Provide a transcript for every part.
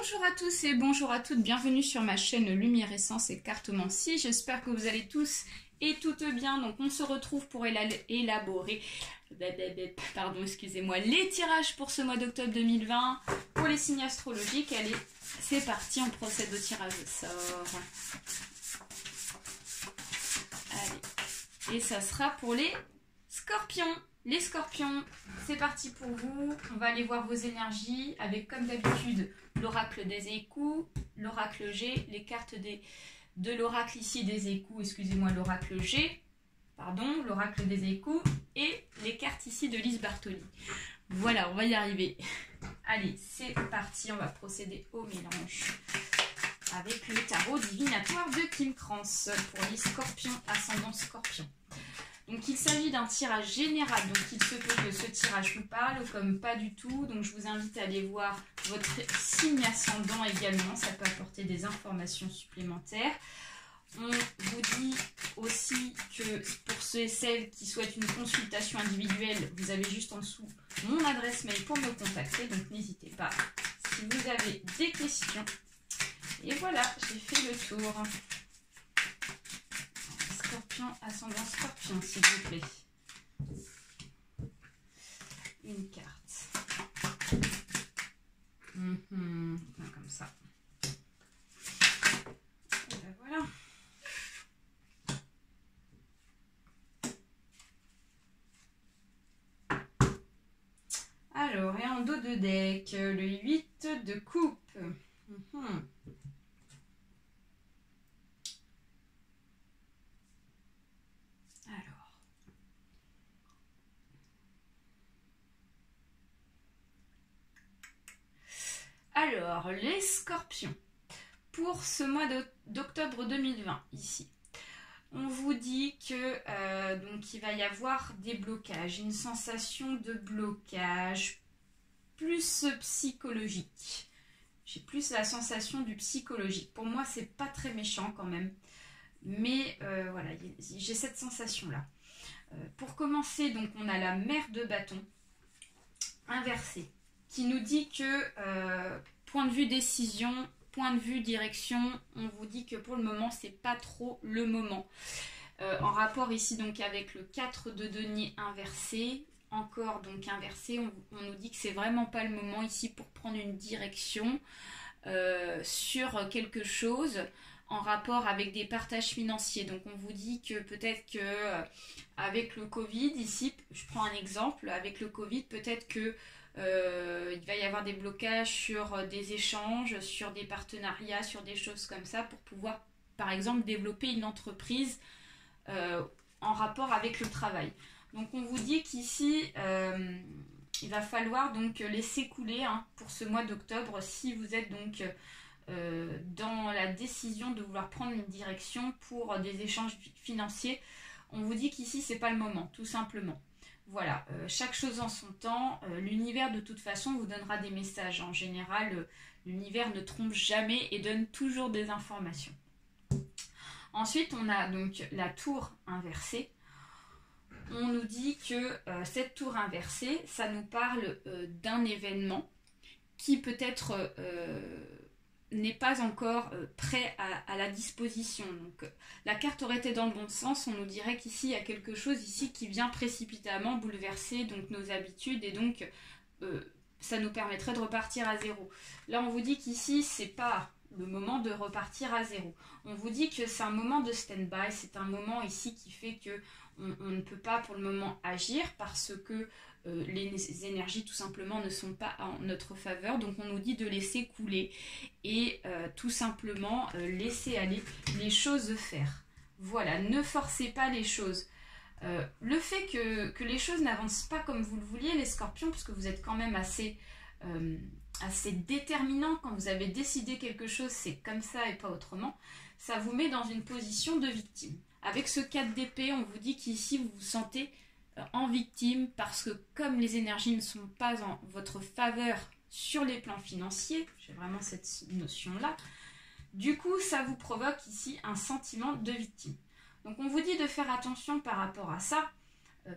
Bonjour à tous et bonjour à toutes, bienvenue sur ma chaîne Lumière Essence et Cartomancie. J'espère que vous allez tous et toutes bien. Donc on se retrouve pour élaborer pardon, excusez-moi, les tirages pour ce mois d'octobre 2020 pour les signes astrologiques. Allez, c'est parti, on procède au tirage au sort. Allez, et ça sera pour les scorpions. Les scorpions, c'est parti pour vous. On va aller voir vos énergies avec, comme d'habitude, l'oracle des écous, l'oracle G, les cartes de l'oracle ici des écous, excusez-moi, l'oracle G, pardon, l'oracle des écous, et les cartes ici de Lise Bartoli. Voilà, on va y arriver. Allez, c'est parti, on va procéder au mélange avec le tarot divinatoire de Kim Krans pour les scorpions, ascendant scorpion. Donc il s'agit d'un tirage général, donc il se peut que ce tirage vous parle comme pas du tout, donc je vous invite à aller voir votre signe ascendant également, ça peut apporter des informations supplémentaires. On vous dit aussi que pour ceux et celles qui souhaitent une consultation individuelle, vous avez juste en dessous mon adresse mail pour me contacter, donc n'hésitez pas si vous avez des questions. Et voilà, j'ai fait le tour. Scorpion, ascendant scorpion, s'il vous plaît. Une carte. Comme ça. Et ben voilà. Alors, et en dos de deck, le 8 de coupe. Alors, les scorpions, pour ce mois d'octobre 2020, ici, on vous dit que donc il va y avoir des blocages, une sensation de blocage plus psychologique. J'ai plus la sensation du psychologique. Pour moi, c'est pas très méchant quand même, mais voilà, j'ai cette sensation-là. Pour commencer, donc on a la mer de bâton inversée, qui nous dit que point de vue décision, point de vue direction, on vous dit que pour le moment, c'est pas trop le moment. En rapport ici donc avec le 4 de denier inversé, encore donc inversé, on nous dit que c'est vraiment pas le moment ici pour prendre une direction sur quelque chose en rapport avec des partages financiers. Donc on vous dit que peut-être que avec le Covid, ici, je prends un exemple, avec le Covid, peut-être que il va y avoir des blocages sur des échanges, sur des partenariats, sur des choses comme ça pour pouvoir, par exemple, développer une entreprise en rapport avec le travail. Donc on vous dit qu'ici, il va falloir donc laisser couler pour ce mois d'octobre si vous êtes donc dans la décision de vouloir prendre une direction pour des échanges financiers. On vous dit qu'ici, c'est pas le moment, tout simplement. Voilà, chaque chose en son temps, l'univers de toute façon vous donnera des messages. En général, l'univers ne trompe jamais et donne toujours des informations. Ensuite, on a donc la tour inversée. On nous dit que cette tour inversée, ça nous parle d'un événement qui peut-être n'est pas encore prêt à la disposition. Donc la carte aurait été dans le bon sens, on nous dirait qu'ici il y a quelque chose ici qui vient précipitamment bouleverser donc nos habitudes et donc ça nous permettrait de repartir à zéro. Là on vous dit qu'ici c'est pas le moment de repartir à zéro. On vous dit que c'est un moment de stand-by, c'est un moment ici qui fait que on ne peut pas pour le moment agir parce que les énergies tout simplement ne sont pas en notre faveur, donc on nous dit de laisser couler et tout simplement laisser aller les choses faire. Voilà, ne forcez pas les choses. Le fait que les choses n'avancent pas comme vous le vouliez, les scorpions, puisque vous êtes quand même assez déterminant, quand vous avez décidé quelque chose, c'est comme ça et pas autrement, ça vous met dans une position de victime. Avec ce 4 d'épée, on vous dit qu'ici vous vous sentez en victime parce que comme les énergies ne sont pas en votre faveur sur les plans financiers, j'ai vraiment cette notion-là, du coup ça vous provoque ici un sentiment de victime. Donc on vous dit de faire attention par rapport à ça,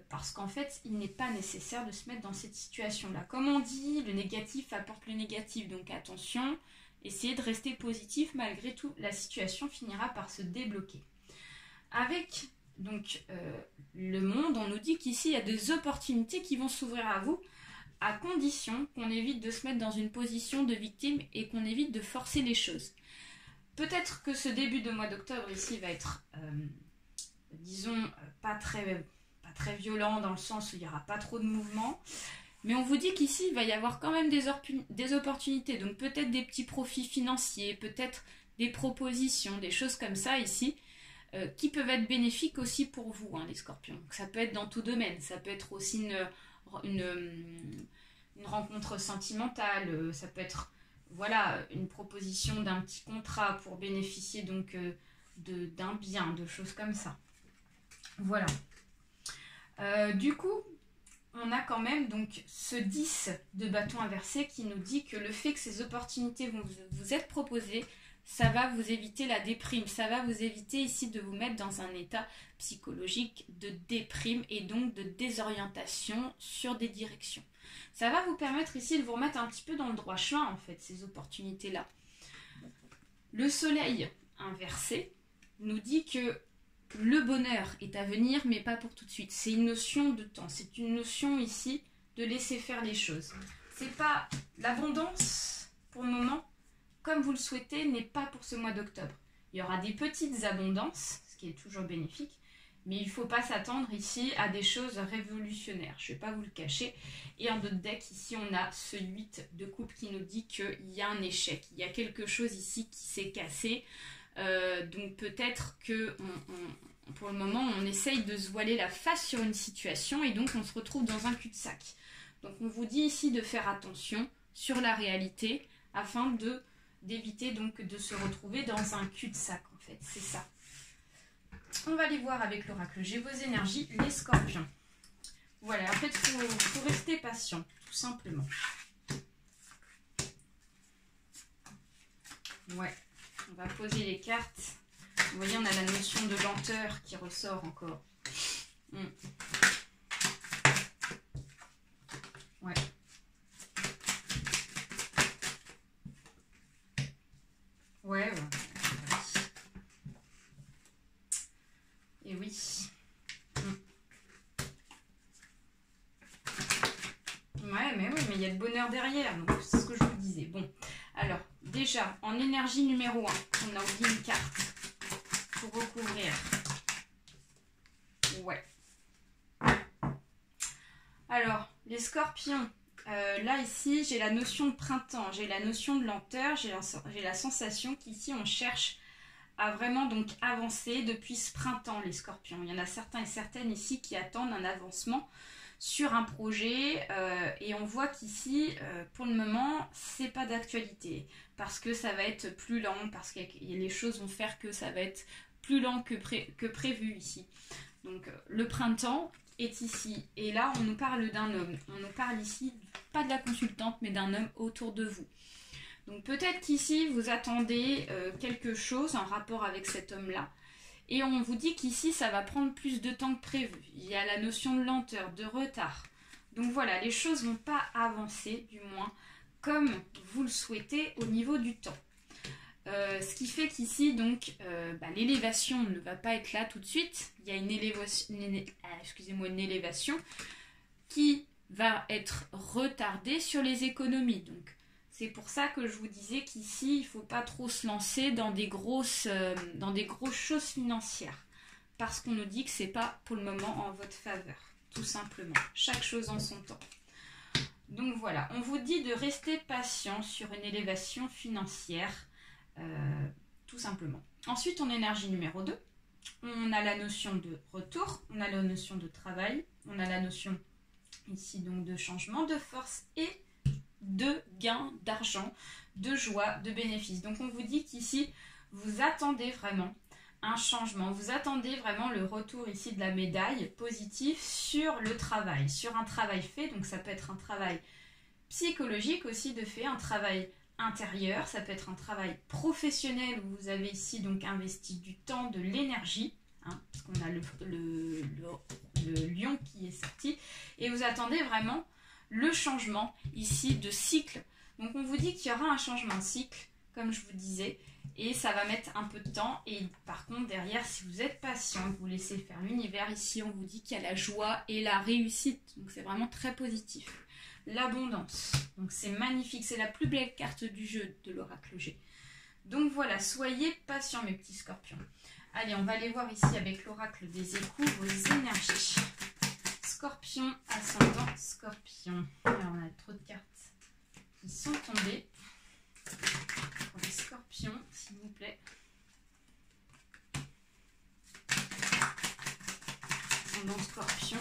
parce qu'en fait il n'est pas nécessaire de se mettre dans cette situation-là. Comme on dit, le négatif apporte le négatif, donc attention, Essayez de rester positif malgré tout, la situation finira par se débloquer. Avec donc le monde, on nous dit qu'ici il y a des opportunités qui vont s'ouvrir à vous, à condition qu'on évite de se mettre dans une position de victime et qu'on évite de forcer les choses. Peut-être que ce début de mois d'octobre ici va être, disons, pas très violent dans le sens où il n'y aura pas trop de mouvement. Mais on vous dit qu'ici, il va y avoir quand même des opportunités. Donc peut-être des petits profits financiers, peut-être des propositions, des choses comme ça ici, qui peuvent être bénéfiques aussi pour vous, hein, les scorpions. Donc, ça peut être dans tout domaine. Ça peut être aussi une rencontre sentimentale. Ça peut être voilà, une proposition d'un petit contrat pour bénéficier donc d'un bien, de choses comme ça. Voilà. Du coup, on a quand même donc ce 10 de bâton inversé qui nous dit que le fait que ces opportunités vont vous être proposées, ça va vous éviter la déprime, ça va vous éviter ici de vous mettre dans un état psychologique de déprime et donc de désorientation sur des directions. Ça va vous permettre ici de vous remettre un petit peu dans le droit chemin en fait, ces opportunités-là. Le soleil inversé nous dit que le bonheur est à venir, mais pas pour tout de suite. C'est une notion de temps. C'est une notion ici de laisser faire les choses. C'est pas l'abondance pour le moment, comme vous le souhaitez, n'est pas pour ce mois d'octobre. Il y aura des petites abondances, ce qui est toujours bénéfique, mais il ne faut pas s'attendre ici à des choses révolutionnaires. Je ne vais pas vous le cacher. Et en d'autres decks, ici, on a ce 8 de coupe qui nous dit qu'il y a un échec. Il y a quelque chose ici qui s'est cassé. Donc peut-être que pour le moment on essaye de se voiler la face sur une situation et donc on se retrouve dans un cul-de-sac. Donc on vous dit ici de faire attention sur la réalité afin d'éviter donc de se retrouver dans un cul-de-sac en fait, c'est ça. On va aller voir avec l'oracle. J'ai vos énergies, les scorpions. Voilà, en fait il faut rester patient, tout simplement. Ouais. On va poser les cartes. Vous voyez, on a la notion de lenteur qui ressort encore. Ouais. Ouais. Et oui. Ouais, mais oui, mais il y a le bonheur derrière. Donc, c'est ce que je vous disais. Bon, alors, déjà, en énergie numéro 1, on a oublié une carte pour recouvrir. Ouais. Alors, les scorpions, là, ici, j'ai la notion de printemps, j'ai la notion de lenteur, j'ai la sensation qu'ici, on cherche à vraiment donc avancer depuis ce printemps, les scorpions. Il y en a certains et certaines ici qui attendent un avancement sur un projet et on voit qu'ici, pour le moment, c'est pas d'actualité parce que ça va être plus lent, parce que les choses vont faire que ça va être plus lent que prévu ici. Donc, le printemps est ici et là, on nous parle d'un homme. On nous parle ici, pas de la consultante, mais d'un homme autour de vous. Donc, peut-être qu'ici, vous attendez quelque chose en rapport avec cet homme-là. Et on vous dit qu'ici, ça va prendre plus de temps que prévu. Il y a la notion de lenteur, de retard. Donc voilà, les choses ne vont pas avancer, du moins, comme vous le souhaitez au niveau du temps. Ce qui fait qu'ici, donc, l'élévation ne va pas être là tout de suite. Il y a une élévation qui va être retardée sur les économies. Donc, c'est pour ça que je vous disais qu'ici, il ne faut pas trop se lancer dans des grosses choses financières. Parce qu'on nous dit que ce n'est pas pour le moment en votre faveur. Tout simplement. Chaque chose en son temps. Donc voilà, on vous dit de rester patient sur une élévation financière. Tout simplement. Ensuite, en énergie numéro 2, on a la notion de retour, on a la notion de travail, on a la notion ici donc de changement, de force et de gain d'argent, de joie, de bénéfices. Donc on vous dit qu'ici, vous attendez vraiment un changement, vous attendez vraiment le retour ici de la médaille positive sur le travail, sur un travail fait. Donc ça peut être un travail psychologique aussi de fait, un travail intérieur, ça peut être un travail professionnel où vous avez ici donc investi du temps, de l'énergie, hein, parce qu'on a le lion qui est sorti, et vous attendez vraiment le changement ici de cycle. Donc on vous dit qu'il y aura un changement de cycle comme je vous disais. Et ça va mettre un peu de temps. Et par contre, derrière, si vous êtes patient, vous laissez faire l'univers, ici, on vous dit qu'il y a la joie et la réussite. Donc, c'est vraiment très positif. L'abondance. Donc, c'est magnifique. C'est la plus belle carte du jeu de l'oracle G. Donc, voilà. Soyez patients, mes petits scorpions. Allez, on va aller voir ici avec l'oracle des échos vos énergies. Scorpion, ascendant, scorpion. Alors, on a trop de cartes qui sont tombées. Pour les scorpions, s'il vous plaît. Ascendant scorpion.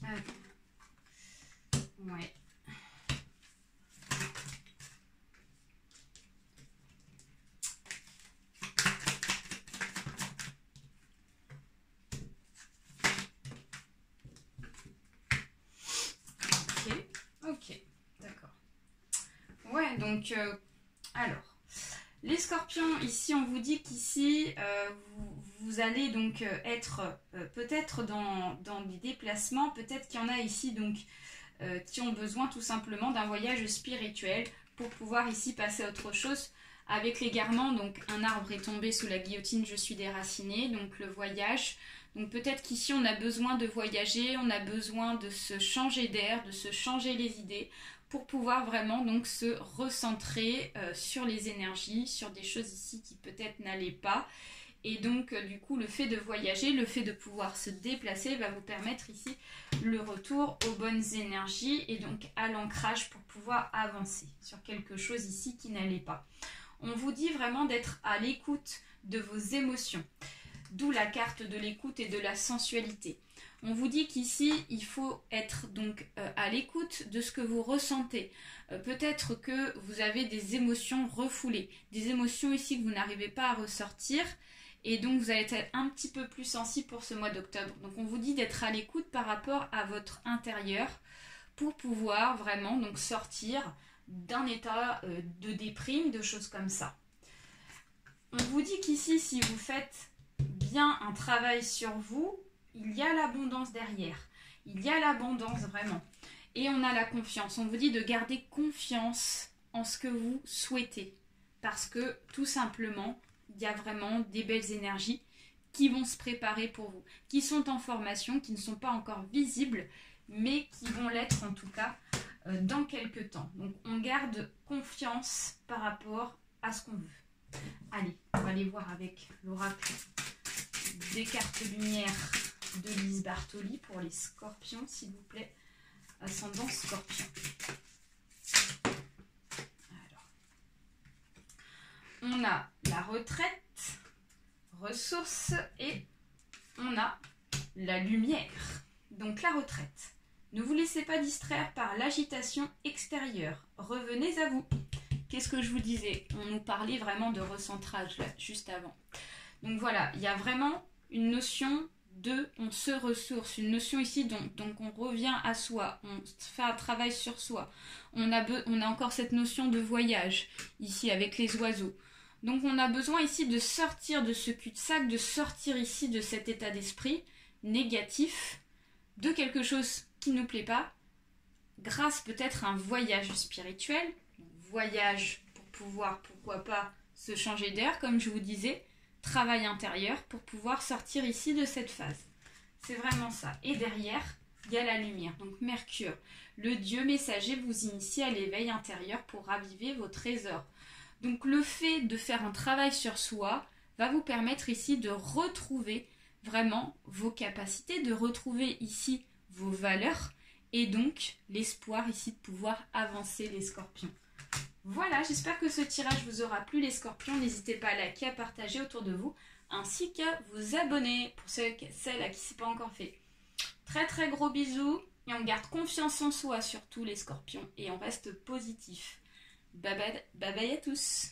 Allez. Ouais. Ok, d'accord. Ouais, donc, alors, les scorpions, ici, on vous dit qu'ici, vous allez donc être peut-être dans des déplacements, peut-être qu'il y en a ici, donc, qui ont besoin tout simplement d'un voyage spirituel pour pouvoir ici passer à autre chose. Avec l'égarement, donc, un arbre est tombé sous la guillotine, je suis déracinée, donc le voyage. Donc peut-être qu'ici on a besoin de voyager, on a besoin de se changer d'air, de se changer les idées pour pouvoir vraiment donc se recentrer sur les énergies, sur des choses ici qui peut-être n'allaient pas. Et donc du coup le fait de voyager, le fait de pouvoir se déplacer va vous permettre ici le retour aux bonnes énergies et donc à l'ancrage pour pouvoir avancer sur quelque chose ici qui n'allait pas. On vous dit vraiment d'être à l'écoute de vos émotions. D'où la carte de l'écoute et de la sensualité. On vous dit qu'ici, il faut être donc à l'écoute de ce que vous ressentez. Peut-être que vous avez des émotions refoulées, des émotions ici que vous n'arrivez pas à ressortir, et donc vous allez être un petit peu plus sensible pour ce mois d'octobre. Donc on vous dit d'être à l'écoute par rapport à votre intérieur pour pouvoir vraiment donc sortir d'un état de déprime, de choses comme ça. On vous dit qu'ici, si vous faites bien un travail sur vous, il y a l'abondance derrière. Il y a l'abondance vraiment. Et on a la confiance. On vous dit de garder confiance en ce que vous souhaitez. Parce que tout simplement, il y a vraiment des belles énergies qui vont se préparer pour vous. Qui sont en formation, qui ne sont pas encore visibles, mais qui vont l'être en tout cas dans quelques temps. Donc on garde confiance par rapport à ce qu'on veut. Allez, on va aller voir avec l'oracle des cartes lumière de Lise Bartoli pour les scorpions, s'il vous plaît. Ascendant scorpion. Alors, on a la retraite, ressources et on a la lumière. Donc la retraite. Ne vous laissez pas distraire par l'agitation extérieure. Revenez à vous. Qu'est-ce que je vous disais? On nous parlait vraiment de recentrage là, juste avant. Donc voilà, il y a vraiment une notion de on se ressource, une notion ici donc on revient à soi, on fait un travail sur soi. On a encore cette notion de voyage ici avec les oiseaux. Donc on a besoin ici de sortir de ce cul-de-sac, de sortir ici de cet état d'esprit négatif, de quelque chose qui ne nous plaît pas, grâce peut-être à un voyage spirituel, voyage pour pouvoir, pourquoi pas, se changer d'air, comme je vous disais, travail intérieur pour pouvoir sortir ici de cette phase. C'est vraiment ça. Et derrière, il y a la lumière. Donc Mercure, le dieu messager vous initie à l'éveil intérieur pour raviver vos trésors. Donc le fait de faire un travail sur soi va vous permettre ici de retrouver vraiment vos capacités, de retrouver ici vos valeurs et donc l'espoir ici de pouvoir avancer les scorpions. Voilà, j'espère que ce tirage vous aura plu les scorpions. N'hésitez pas à liker, à partager autour de vous, ainsi qu'à vous abonner pour celles à qui ce n'est pas encore fait. Très très gros bisous et on garde confiance en soi surtout les scorpions et on reste positif. Bye bye à tous.